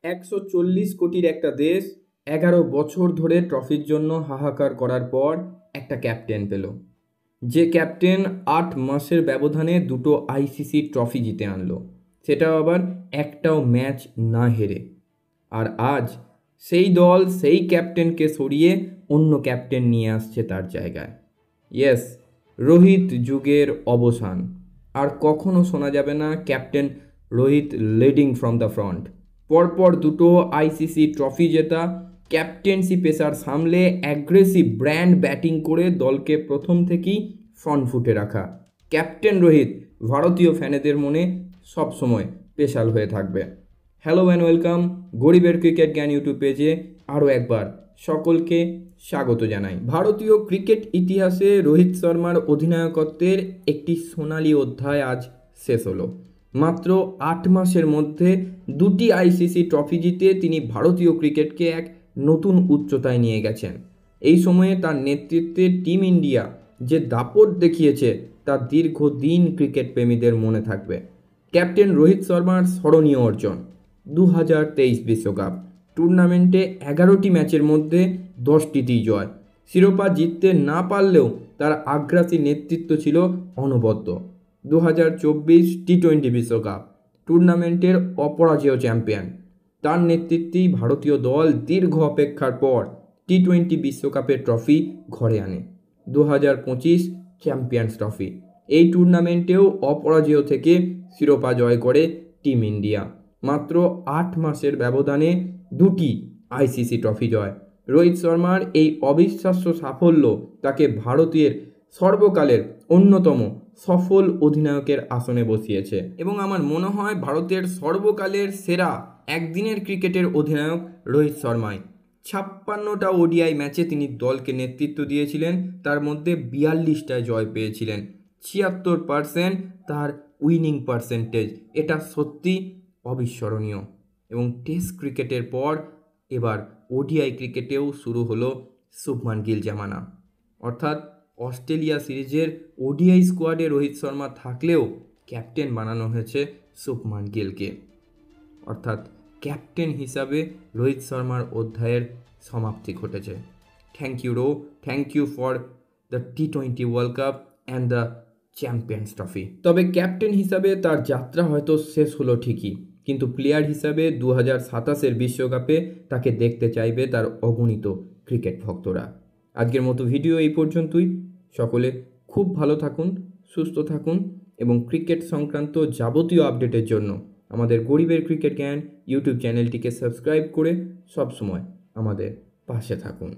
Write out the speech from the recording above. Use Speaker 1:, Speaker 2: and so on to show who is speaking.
Speaker 1: 140 কোটির একটা দেশ 11 বছর ধরে ট্রফির জন্য হাহাকার করার পর একটা ক্যাপ্টেন পেল, যে ক্যাপ্টেন 8 মাসের ব্যবধানে দুটো আইসিসি ট্রফি জিতে আনলো, সেটাও আবার একটাও ম্যাচ না হেরে। আর আজ সেই দল সেই ক্যাপ্টেনকে সরিয়ে অন্য ক্যাপ্টেন নিয়ে আসছে তার জায়গায়। ইয়েস, রোহিত যুগের অবসান। আর কখনো শোনা যাবে না captain Rohit leading from the front. পরপর দুটো আইসিসি ট্রফি জেতা, ক্যাপ্টেন্সি পেসার সামলে অ্যাগ্রেসিভ ব্র্যান্ড ব্যাটিং করে দলকে প্রথম থেকেই ফ্রন্ট ফুটে রাখা ক্যাপ্টেন রোহিত ভারতীয় ফ্যানেদের মনে সবসময় স্পেশাল হয়ে থাকবে। হ্যালো অ্যান্ড ওয়েলকাম গরিবের ক্রিকেট জ্ঞান ইউটিউব পেজে আরও একবার সকলকে স্বাগত জানাই। ভারতীয় ক্রিকেট ইতিহাসে রোহিত শর্মার অধিনায়কত্বের একটি সোনালী অধ্যায় আজ শেষ হলো। মাত্র 8 মাসের মধ্যে দুটি আইসিসি ট্রফি জিতে তিনি ভারতীয় ক্রিকেটকে এক নতুন উচ্চতায় নিয়ে গেছেন। এই সময়ে তার নেতৃত্বে টিম ইন্ডিয়া যে দাপট দেখিয়েছে তা দীর্ঘদিন ক্রিকেট প্রেমীদের মনে থাকবে। ক্যাপ্টেন রোহিত শর্মার স্মরণীয় অর্জন 2023 বিশ্বকাপ টুর্নামেন্টে 11টি ম্যাচের মধ্যে 10টিতেই জয়। শিরোপা জিততে না পারলেও তার আগ্রাসী নেতৃত্ব ছিল অনবদ্য। 2024 টি-20 বিশ্বকাপ টুর্নামেন্টের অপরাজেয় চ্যাম্পিয়ন, তার নেতৃত্বেই ভারতীয় দল দীর্ঘ অপেক্ষার পর টি-20 বিশ্বকাপের ট্রফি ঘরে আনে। 2025 চ্যাম্পিয়ন্স ট্রফি, এই টুর্নামেন্টেও অপরাজেয় থেকে শিরোপা জয় করে টিম ইন্ডিয়া। মাত্র 8 মাসের ব্যবধানে দুটি আইসিসি ট্রফি জয়। রোহিত শর্মার এই অবিশ্বাস্য সাফল্য তাকে ভারতের সর্বকালের অন্যতম সফল অধিনায়কের আসনে বসিয়েছে এবং আমার মনে হয় ভারতের সর্বকালের সেরা একদিনের ক্রিকেটের অধিনায়ক রোহিত শর্মাই। 56টা ওডিআই ম্যাচে তিনি দলকে নেতৃত্ব দিয়েছিলেন, তার মধ্যে 42টায় জয় পেয়েছিলেন। 76% তার উইনিং পার্সেন্টেজ, এটা সত্যি অবিস্মরণীয়। এবং টেস্ট ক্রিকেটের পর এবার ওডিআই ক্রিকেটেও শুরু হলো শুভমান গিল জামানা। অর্থাৎ অস্ট্রেলিয়া সিরিজের ওডিআই স্কোয়াডে রোহিত শর্মা থাকলেও ক্যাপ্টেন বানানো হয়েছে শুভমান গিলকে। অর্থাৎ ক্যাপ্টেন হিসাবে রোহিত শর্মার অধ্যায়ের সমাপ্তি ঘটেছে। Thank you thank you for the টি-20 world cup and the champions trophy. তবে ক্যাপ্টেন হিসাবে তার যাত্রা হয়তো শেষ হলো ঠিকই, কিন্তু প্লেয়ার হিসাবে 2027 বিশ্বকাপে তাকে দেখতে চাইবে তার অগণিত ক্রিকেট ভক্তরা। আজকের মতো ভিডিও এই পর্যন্তই। সকলে খুব ভালো থাকুন, সুস্থ থাকুন এবং ক্রিকেট সংক্রান্ত যাবতীয় আপডেটের জন্য আমাদের গরিবের ক্রিকেট জ্ঞান ইউটিউব চ্যানেলটিকে সাবস্ক্রাইব করে সবসময় আমাদের পাশে থাকুন।